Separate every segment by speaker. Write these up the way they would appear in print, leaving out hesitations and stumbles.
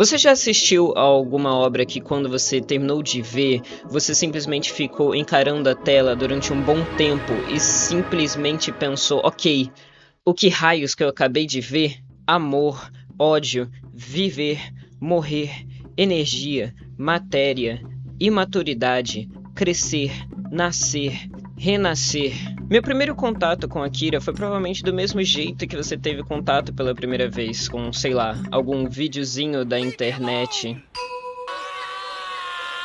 Speaker 1: Você já assistiu a alguma obra que quando você terminou de ver, você simplesmente ficou encarando a tela durante um bom tempo e simplesmente pensou, ok, o que raios que eu acabei de ver? Amor, ódio, viver, morrer, energia, matéria, imaturidade, crescer, nascer, renascer. Meu primeiro contato com Akira foi provavelmente do mesmo jeito que você teve contato pela primeira vez, com, sei lá, algum videozinho da internet.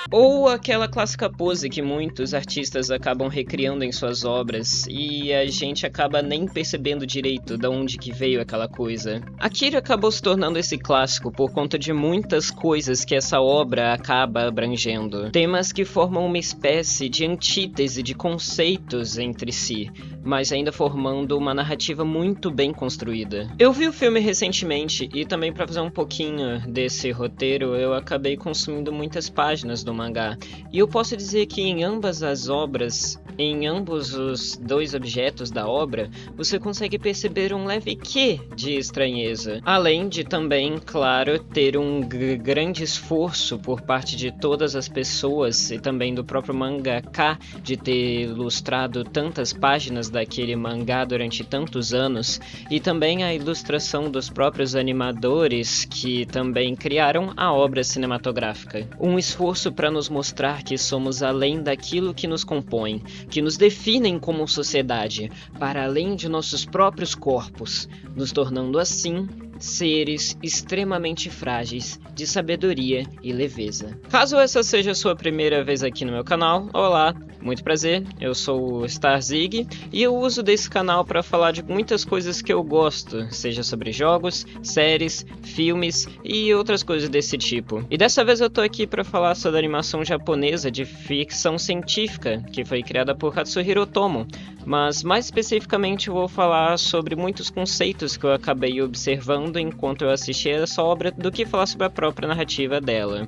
Speaker 1: Ou aquela clássica pose que muitos artistas acabam recriando em suas obras e a gente acaba nem percebendo direito de onde que veio aquela coisa. Akira acabou se tornando esse clássico por conta de muitas coisas que essa obra acaba abrangendo. Temas que formam uma espécie de antítese de conceitos entre si, mas ainda formando uma narrativa muito bem construída. Eu vi o filme recentemente e também para fazer um pouquinho desse roteiro eu acabei consumindo muitas páginas do mangá. E eu posso dizer que em ambas as obras, em ambos os dois objetos da obra, você consegue perceber um leve quê de estranheza. Além de também, claro, ter um grande esforço por parte de todas as pessoas e também do próprio mangaka de ter ilustrado tantas páginas daquele mangá durante tantos anos, e também a ilustração dos próprios animadores que também criaram a obra cinematográfica. Um esforço para nos mostrar que somos além daquilo que nos compõe, que nos definem como sociedade, para além de nossos próprios corpos, nos tornando assim seres extremamente frágeis, de sabedoria e leveza. Caso essa seja a sua primeira vez aqui no meu canal, olá, muito prazer, eu sou o Starzig e eu uso desse canal para falar de muitas coisas que eu gosto, seja sobre jogos, séries, filmes e outras coisas desse tipo. E dessa vez eu tô aqui para falar sobre a animação japonesa de ficção científica, que foi criada por Katsuhiro Otomo, mas mais especificamente eu vou falar sobre muitos conceitos que eu acabei observando enquanto eu assistia essa obra do que falar sobre a própria narrativa dela.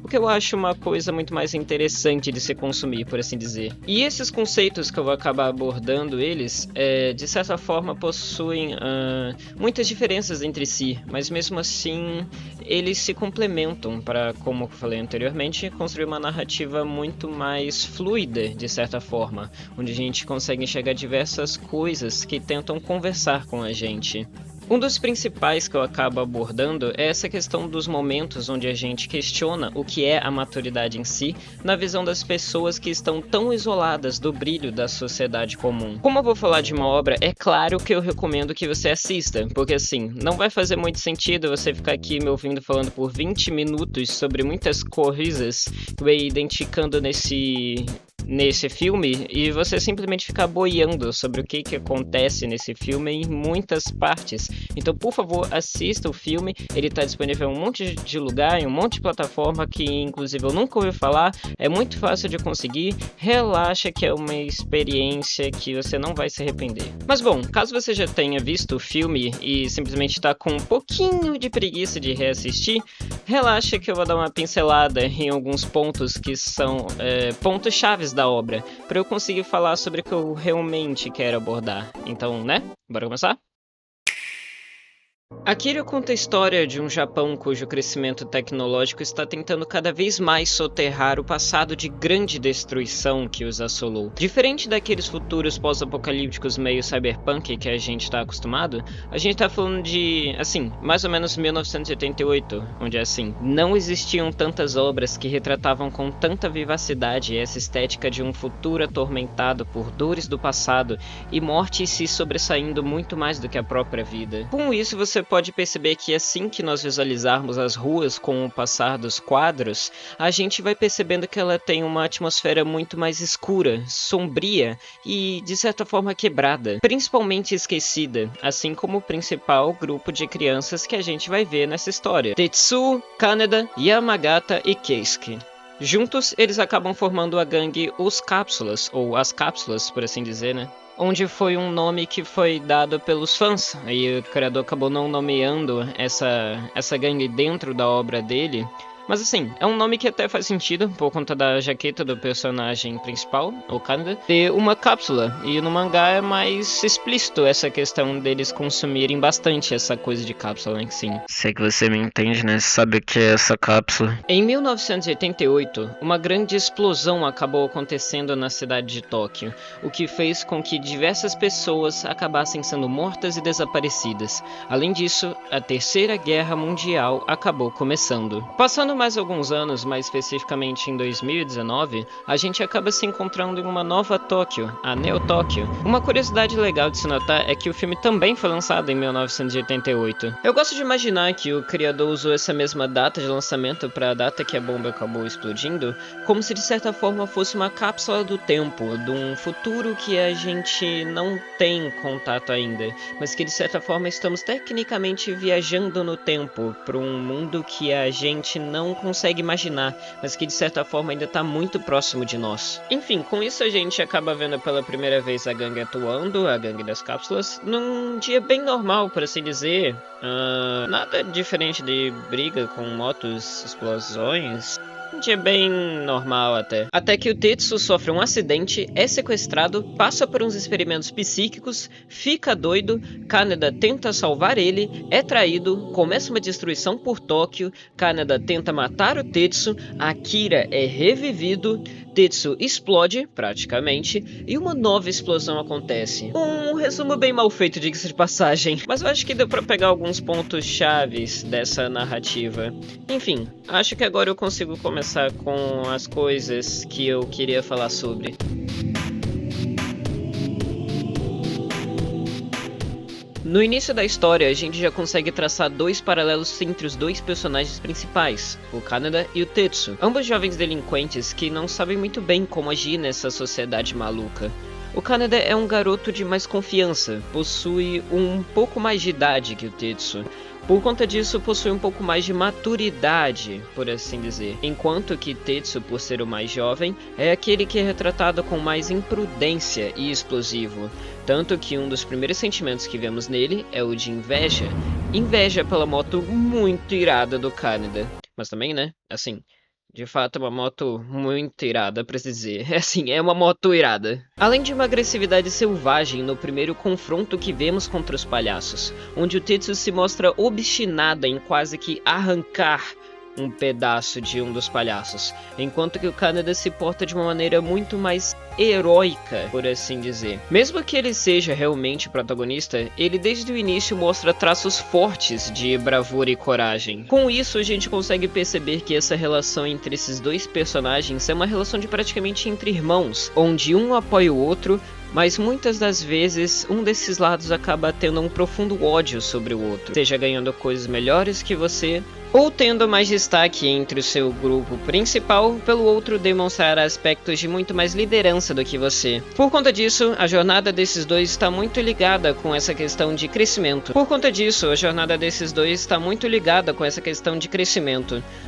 Speaker 1: O que eu acho uma coisa muito mais interessante de se consumir, por assim dizer. E esses conceitos que eu vou acabar abordando, eles, de certa forma, possuem muitas diferenças entre si, mas mesmo assim, eles se complementam para, como eu falei anteriormente, construir uma narrativa muito mais fluida, de certa forma, onde a gente consegue enxergar diversas coisas que tentam conversar com a gente. Um dos principais que eu acabo abordando é essa questão dos momentos onde a gente questiona o que é a maturidade em si, na visão das pessoas que estão tão isoladas do brilho da sociedade comum. Como eu vou falar de uma obra, é claro que eu recomendo que você assista, porque assim, não vai fazer muito sentido você ficar aqui me ouvindo falando por 20 minutos sobre muitas coisas que eu ia identificando nesse filme e você simplesmente ficar boiando sobre o que acontece nesse filme em muitas partes. Então, por favor, assista o filme. Ele está disponível em um monte de lugar, em um monte de plataforma que, inclusive, eu nunca ouvi falar. É muito fácil de conseguir. Relaxa que é uma experiência que você não vai se arrepender. Mas, bom, caso você já tenha visto o filme e simplesmente está com um pouquinho de preguiça de reassistir, relaxa que eu vou dar uma pincelada em alguns pontos que são pontos chaves da obra, para eu conseguir falar sobre o que eu realmente quero abordar. Então, né? Bora começar? Akira conta a história de um Japão cujo crescimento tecnológico está tentando cada vez mais soterrar o passado de grande destruição que os assolou. Diferente daqueles futuros pós-apocalípticos meio cyberpunk que a gente está acostumado, a gente está falando de, assim, mais ou menos 1988, onde assim, não existiam tantas obras que retratavam com tanta vivacidade essa estética de um futuro atormentado por dores do passado e morte se sobressaindo muito mais do que a própria vida. Com isso, você pode perceber que assim que nós visualizarmos as ruas com o passar dos quadros, a gente vai percebendo que ela tem uma atmosfera muito mais escura, sombria e, de certa forma, quebrada, principalmente esquecida, assim como o principal grupo de crianças que a gente vai ver nessa história: Tetsuo, Kaneda, Yamagata e Keisuke. Juntos, eles acabam formando a gangue Os Cápsulas, ou As Cápsulas, por assim dizer, né? Onde foi um nome que foi dado pelos fãs, e o criador acabou não nomeando essa gangue dentro da obra dele, Mas assim, é um nome que até faz sentido por conta da jaqueta do personagem principal, o Kaneda, ter uma cápsula. E no mangá é mais explícito essa questão deles consumirem bastante essa coisa de cápsula em si.
Speaker 2: Sei que você me entende, né? Sabe o que é essa cápsula?
Speaker 1: Em 1988, uma grande explosão acabou acontecendo na cidade de Tóquio, o que fez com que diversas pessoas acabassem sendo mortas e desaparecidas. Além disso, a Terceira Guerra Mundial acabou começando. Passando mais alguns anos, mais especificamente em 2019, a gente acaba se encontrando em uma nova Tóquio, a Neo Tóquio. Uma curiosidade legal de se notar é que o filme também foi lançado em 1988. Eu gosto de imaginar que o criador usou essa mesma data de lançamento para a data que a bomba acabou explodindo, como se de certa forma fosse uma cápsula do tempo, de um futuro que a gente não tem contato ainda, mas que de certa forma estamos tecnicamente viajando no tempo para um mundo que a gente não consegue imaginar, mas que de certa forma ainda está muito próximo de nós. Enfim, com isso a gente acaba vendo pela primeira vez a gangue atuando, a gangue das cápsulas, num dia bem normal, por assim dizer. Nada diferente de briga com motos, explosões. Um dia bem normal até. Até que o Tetsu sofre um acidente, é sequestrado, passa por uns experimentos psíquicos, fica doido, Kaneda tenta salvar ele, é traído, começa uma destruição por Tóquio, Kaneda tenta matar o Tetsu, Akira é revivido, Tetsu explode, praticamente, e uma nova explosão acontece. Um resumo bem mal feito, diga-se de passagem, mas eu acho que deu pra pegar alguns pontos chaves dessa narrativa. Enfim, acho que agora eu consigo começar com as coisas que eu queria falar sobre. No início da história, a gente já consegue traçar dois paralelos entre os dois personagens principais, o Kaneda e o Tetsu, ambos jovens delinquentes que não sabem muito bem como agir nessa sociedade maluca. O Kaneda é um garoto de mais confiança, possui um pouco mais de idade que o Tetsu. Por conta disso, possui um pouco mais de maturidade, por assim dizer. Enquanto que Tetsu, por ser o mais jovem, é aquele que é retratado com mais imprudência e explosivo. Tanto que um dos primeiros sentimentos que vemos nele é o de inveja. Inveja pela moto muito irada do Kaneda. Mas também, né, assim... De fato, é uma moto muito irada, pra se dizer. Assim, é uma moto irada. Além de uma agressividade selvagem no primeiro confronto que vemos contra os palhaços, onde o Tetsu se mostra obstinado em quase que arrancar um pedaço de um dos palhaços, enquanto que o Kaneda se porta de uma maneira muito mais heróica, por assim dizer. Mesmo que ele seja realmente o protagonista, ele desde o início mostra traços fortes de bravura e coragem. Com isso, a gente consegue perceber que essa relação entre esses dois personagens é uma relação de praticamente entre irmãos, onde um apoia o outro, mas muitas das vezes um desses lados acaba tendo um profundo ódio sobre o outro, seja ganhando coisas melhores que você, ou tendo mais destaque entre o seu grupo principal, pelo outro demonstrar aspectos de muito mais liderança do que você. Por conta disso, a jornada desses dois está muito ligada com essa questão de crescimento.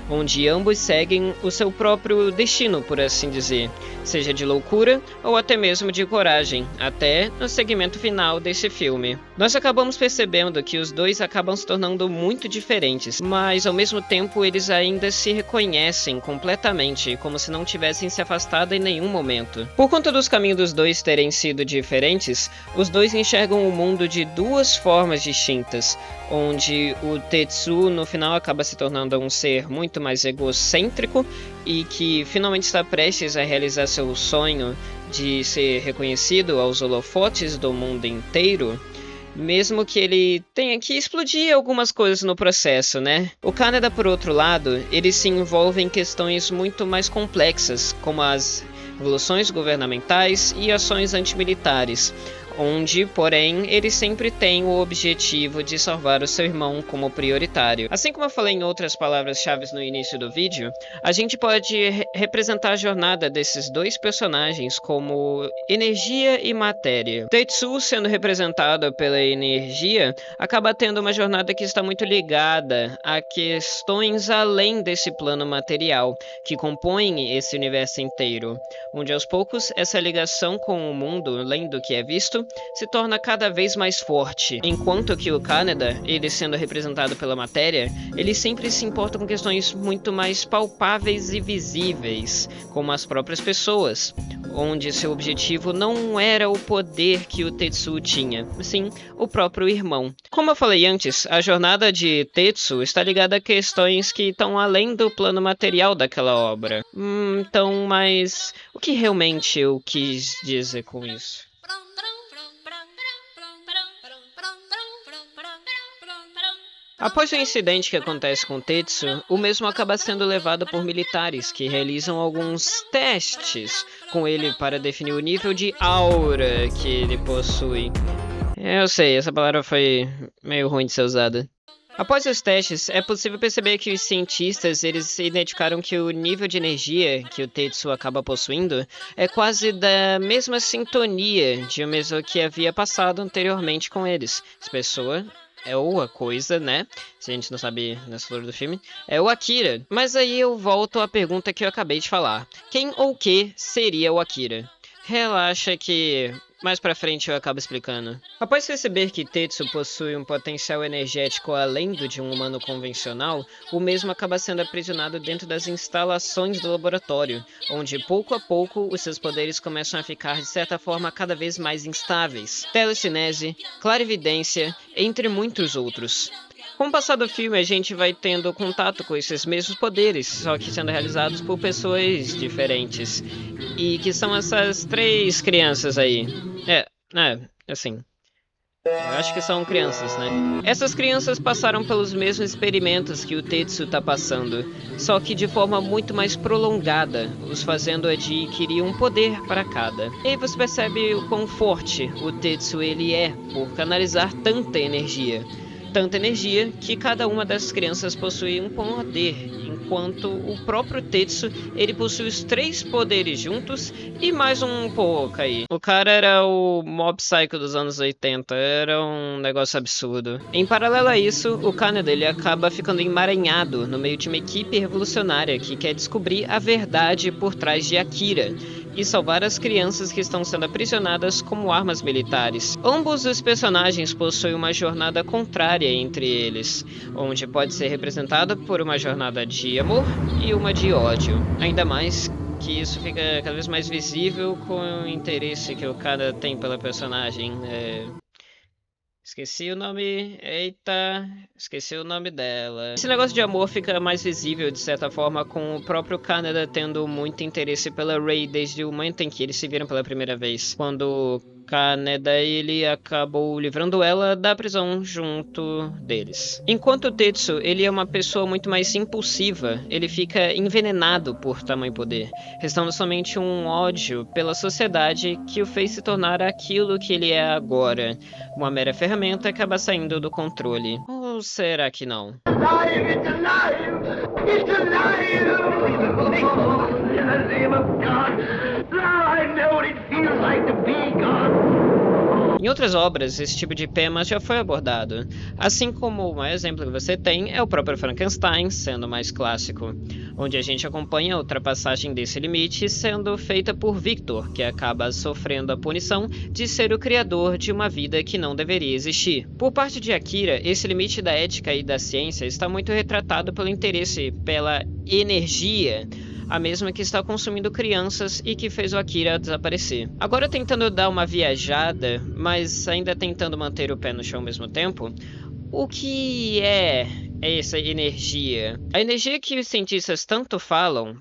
Speaker 1: Onde ambos seguem o seu próprio destino, por assim dizer, seja de loucura ou até mesmo de coragem, até no segmento final desse filme. Nós acabamos percebendo que os dois acabam se tornando muito diferentes, mas ao mesmo tempo eles ainda se reconhecem completamente, como se não tivessem se afastado em nenhum momento. Por conta dos caminhos dos dois terem sido diferentes, os dois enxergam o mundo de duas formas distintas, onde o Tetsu no final acaba se tornando um ser muito mais egocêntrico e que finalmente está prestes a realizar seu sonho de ser reconhecido aos holofotes do mundo inteiro, mesmo que ele tenha que explodir algumas coisas no processo, né? O Kaneda, por outro lado, ele se envolve em questões muito mais complexas, como as revoluções governamentais e ações antimilitares, onde, porém, ele sempre tem o objetivo de salvar o seu irmão como prioritário. Assim como eu falei em outras palavras-chave no início do vídeo, a gente pode representar a jornada desses dois personagens como energia e matéria. Tetsu, sendo representado pela energia, acaba tendo uma jornada que está muito ligada a questões além desse plano material, que compõem esse universo inteiro, onde aos poucos essa ligação com o mundo, além do que é visto, Tetsu se torna cada vez mais forte, enquanto que o Kaneda, ele sendo representado pela matéria, ele sempre se importa com questões muito mais palpáveis e visíveis, como as próprias pessoas, onde seu objetivo não era o poder que o Tetsu tinha, sim o próprio irmão. Como eu falei antes, a jornada de Tetsu está ligada a questões que estão além do plano material daquela obra. Então, mas o que realmente eu quis dizer com isso? Após o incidente que acontece com Tetsu, o mesmo acaba sendo levado por militares que realizam alguns testes com ele para definir o nível de aura que ele possui. Eu sei, essa palavra foi meio ruim de ser usada. Após os testes, é possível perceber que os cientistas eles identificaram que o nível de energia que o Tetsu acaba possuindo é quase da mesma sintonia de o mesmo que havia passado anteriormente com eles. Essa pessoa é ou a coisa, né? Se a gente não sabe nessa flor do filme, é o Akira. Mas aí eu volto à pergunta que eu acabei de falar. Quem ou que seria o Akira? Relaxa que mais pra frente eu acabo explicando. Após perceber que Tetsu possui um potencial energético além do de um humano convencional, o mesmo acaba sendo aprisionado dentro das instalações do laboratório, onde pouco a pouco os seus poderes começam a ficar de certa forma cada vez mais instáveis. Telecinese, clarividência, entre muitos outros. Com o passar do filme, a gente vai tendo contato com esses mesmos poderes, só que sendo realizados por pessoas diferentes. E que são essas três crianças aí. Assim. Eu acho que são crianças, né? Essas crianças passaram pelos mesmos experimentos que o Tetsu tá passando, só que de forma muito mais prolongada, os fazendo adquirir um poder para cada. E aí você percebe o quão forte o Tetsu ele é por canalizar tanta energia. Tanta energia que cada uma dessas crianças possui um poder, enquanto o próprio Tetsu, ele possui os três poderes juntos e mais um pouco aí. O cara era o Mob Psycho dos anos 80, era um negócio absurdo. Em paralelo a isso, o Kaneda ele acaba ficando emaranhado no meio de uma equipe revolucionária que quer descobrir a verdade por trás de Akira e salvar as crianças que estão sendo aprisionadas como armas militares. Ambos os personagens possuem uma jornada contrária entre eles, onde pode ser representado por uma jornada de amor e uma de ódio. Ainda mais que isso fica cada vez mais visível com o interesse que o cara tem pela personagem. Esqueci o nome. Eita, esqueci o nome dela. Esse negócio de amor fica mais visível de certa forma com o próprio Kaneda tendo muito interesse pela Rei desde o momento em que eles se viram pela primeira vez. Quando Kaneda ele acabou livrando ela da prisão junto deles. Enquanto o Tetsu ele é uma pessoa muito mais impulsiva, ele fica envenenado por tamanho poder, restando somente um ódio pela sociedade que o fez se tornar aquilo que ele é agora, uma mera ferramenta que acaba saindo do controle. Ou será que não? Em outras obras, esse tipo de tema já foi abordado, assim como o maior exemplo que você tem é o próprio Frankenstein, sendo mais clássico, onde a gente acompanha a ultrapassagem desse limite sendo feita por Victor, que acaba sofrendo a punição de ser o criador de uma vida que não deveria existir. Por parte de Akira, esse limite da ética e da ciência está muito retratado pelo interesse pela energia, a mesma que está consumindo crianças e que fez o Akira desaparecer. Agora tentando dar uma viajada, mas ainda tentando manter o pé no chão ao mesmo tempo, o que é essa energia? A energia que os cientistas tanto falam...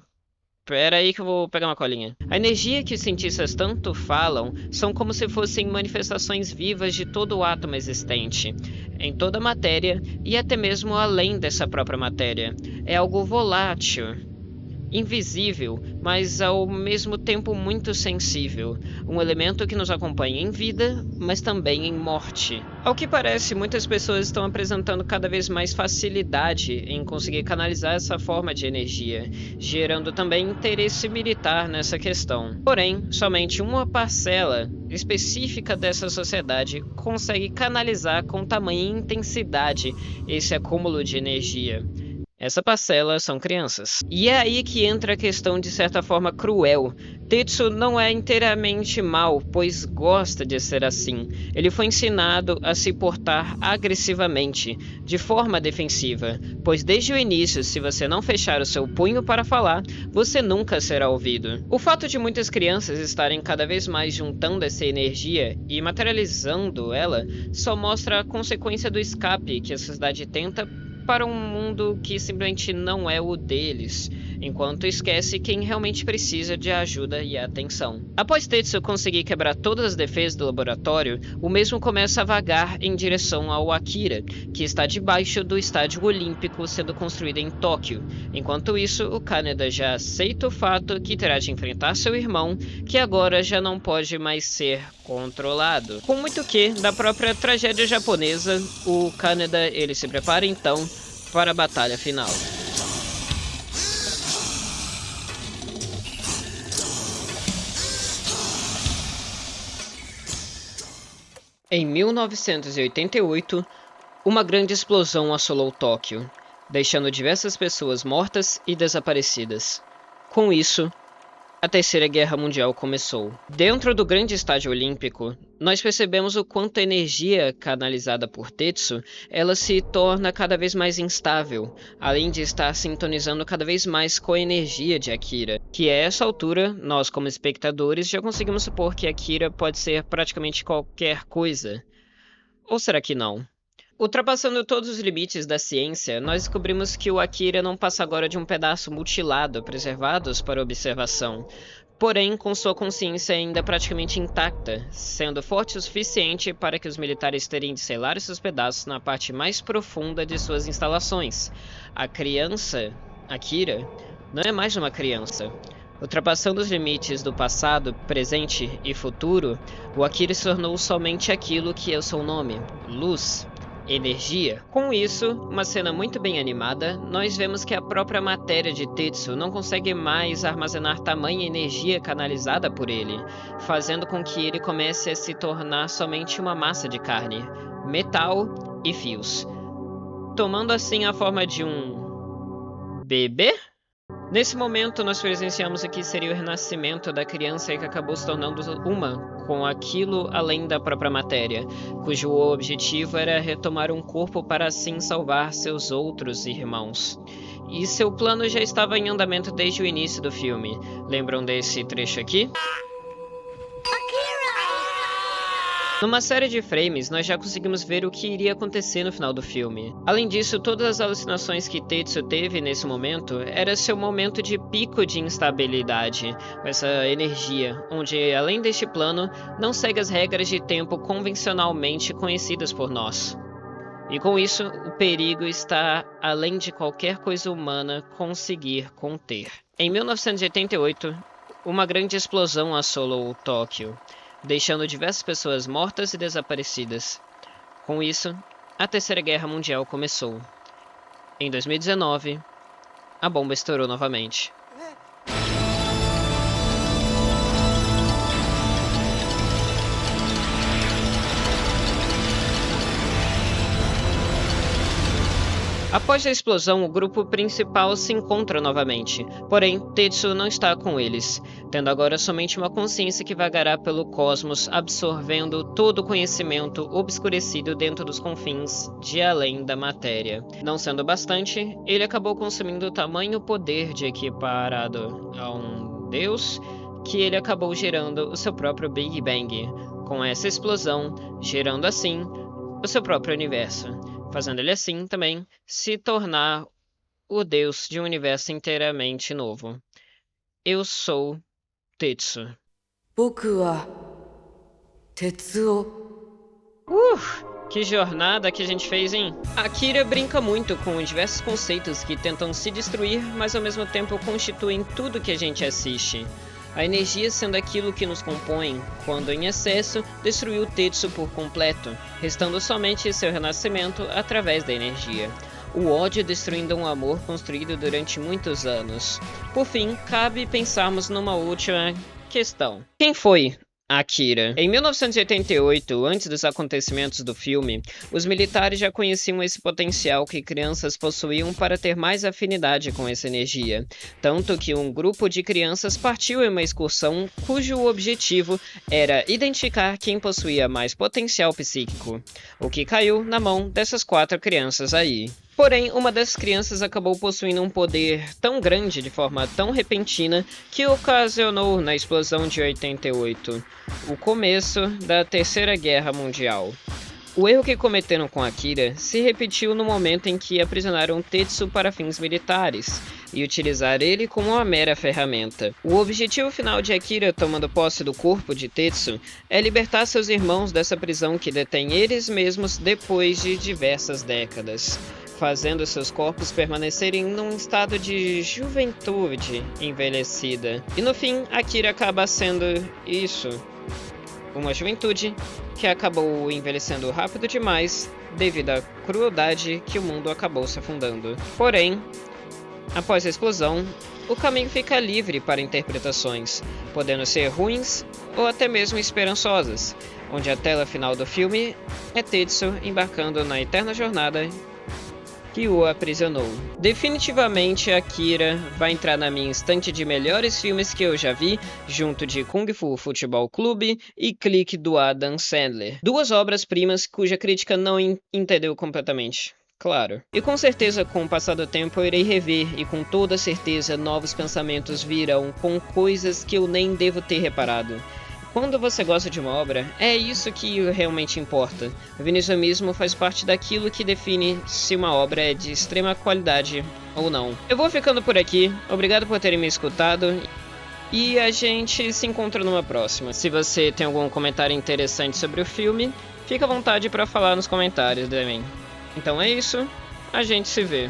Speaker 1: Pera aí que eu vou pegar uma colinha. A energia que os cientistas tanto falam são como se fossem manifestações vivas de todo o átomo existente, em toda a matéria e até mesmo além dessa própria matéria. É algo volátil, invisível, mas ao mesmo tempo muito sensível. Um elemento que nos acompanha em vida, mas também em morte. Ao que parece, muitas pessoas estão apresentando cada vez mais facilidade em conseguir canalizar essa forma de energia, gerando também interesse militar nessa questão. Porém, somente uma parcela específica dessa sociedade consegue canalizar com tamanha intensidade esse acúmulo de energia. Essa parcela são crianças. E é aí que entra a questão de certa forma cruel. Tetsu não é inteiramente mau, pois gosta de ser assim. Ele foi ensinado a se portar agressivamente, de forma defensiva, pois desde o início, se você não fechar o seu punho para falar, você nunca será ouvido. O fato de muitas crianças estarem cada vez mais juntando essa energia e materializando ela, só mostra a consequência do escape que a sociedade tenta para um mundo que simplesmente não é o deles, enquanto esquece quem realmente precisa de ajuda e atenção. Após Tetsu conseguir quebrar todas as defesas do laboratório, o mesmo começa a vagar em direção ao Akira, que está debaixo do estádio olímpico sendo construído em Tóquio. Enquanto isso, o Kaneda já aceita o fato que terá de enfrentar seu irmão, que agora já não pode mais ser controlado. Com muito que, da própria tragédia japonesa, o Kaneda ele se prepara então para a batalha final. Em 1988, uma grande explosão assolou Tóquio, deixando diversas pessoas mortas e desaparecidas. Com isso, a Terceira Guerra Mundial começou. Dentro do grande estádio olímpico, nós percebemos o quanto a energia canalizada por Tetsu, ela se torna cada vez mais instável, além de estar sintonizando cada vez mais com a energia de Akira, que a essa altura, nós como espectadores já conseguimos supor que Akira pode ser praticamente qualquer coisa. Ou será que não? Ultrapassando todos os limites da ciência, nós descobrimos que o Akira não passa agora de um pedaço mutilado, preservados para observação, porém com sua consciência ainda praticamente intacta, sendo forte o suficiente para que os militares terem de selar esses pedaços na parte mais profunda de suas instalações. A criança, Akira, não é mais uma criança. Ultrapassando os limites do passado, presente e futuro, o Akira se tornou somente aquilo que é o seu nome, luz. Energia. Com isso, uma cena muito bem animada, nós vemos que a própria matéria de Tetsu não consegue mais armazenar tamanha energia canalizada por ele, fazendo com que ele comece a se tornar somente uma massa de carne, metal e fios, tomando assim a forma de um bebê? Nesse momento, nós presenciamos o que seria o renascimento da criança que acabou se tornando uma com aquilo além da própria matéria, cujo objetivo era retomar um corpo para assim salvar seus outros irmãos. E seu plano já estava em andamento desde o início do filme. Lembram desse trecho aqui? Numa série de frames, nós já conseguimos ver o que iria acontecer no final do filme. Além disso, todas as alucinações que Tetsu teve nesse momento era seu momento de pico de instabilidade, com essa energia, onde, além deste plano, não segue as regras de tempo convencionalmente conhecidas por nós. E com isso, o perigo está além de qualquer coisa humana conseguir conter. Em 1988, uma grande explosão assolou Tóquio, deixando diversas pessoas mortas e desaparecidas. Com isso, a Terceira Guerra Mundial começou. Em 2019, a bomba estourou novamente. Após a explosão, o grupo principal se encontra novamente, porém, Tetsu não está com eles, tendo agora somente uma consciência que vagará pelo cosmos, absorvendo todo o conhecimento obscurecido dentro dos confins de além da matéria. Não sendo bastante, ele acabou consumindo tamanho poder de equiparado a um deus, que ele acabou gerando o seu próprio Big Bang, com essa explosão, gerando assim o seu próprio universo, fazendo ele assim também se tornar o deus de um universo inteiramente novo. Eu sou Tetsu. Que jornada que a gente fez, hein? Akira brinca muito com diversos conceitos que tentam se destruir, mas ao mesmo tempo constituem tudo que a gente assiste. A energia sendo aquilo que nos compõe, quando em excesso, destruiu Tetsu por completo, restando somente seu renascimento através da energia. O ódio destruindo um amor construído durante muitos anos. Por fim, cabe pensarmos numa última questão. Quem foi Akira. Em 1988, antes dos acontecimentos do filme, os militares já conheciam esse potencial que crianças possuíam para ter mais afinidade com essa energia, tanto que um grupo de crianças partiu em uma excursão cujo objetivo era identificar quem possuía mais potencial psíquico, o que caiu na mão dessas 4 crianças aí. Porém, uma das crianças acabou possuindo um poder tão grande de forma tão repentina que ocasionou na explosão de 88, o começo da Terceira Guerra Mundial. O erro que cometeram com Akira se repetiu no momento em que aprisionaram Tetsu para fins militares e utilizaram ele como uma mera ferramenta. O objetivo final de Akira tomando posse do corpo de Tetsu é libertar seus irmãos dessa prisão que detém eles mesmos depois de diversas décadas, fazendo seus corpos permanecerem num estado de juventude envelhecida. E no fim, Akira acaba sendo isso, uma juventude que acabou envelhecendo rápido demais devido à crueldade que o mundo acabou se afundando. Porém, após a explosão, o caminho fica livre para interpretações, podendo ser ruins ou até mesmo esperançosas, onde a tela final do filme é Tetsu embarcando na eterna jornada que o aprisionou. Definitivamente Akira vai entrar na minha estante de melhores filmes que eu já vi, junto de Kung Fu Futebol Clube e Clique do Adam Sandler. 2 obras-primas cuja crítica não entendeu completamente. Claro. E com certeza com o passar do tempo eu irei rever e com toda certeza novos pensamentos virão com coisas que eu nem devo ter reparado. Quando você gosta de uma obra, é isso que realmente importa. O venezamismo faz parte daquilo que define se uma obra é de extrema qualidade ou não. Eu vou ficando por aqui, obrigado por terem me escutado e a gente se encontra numa próxima. Se você tem algum comentário interessante sobre o filme, fica à vontade para falar nos comentários também. Então é isso, a gente se vê.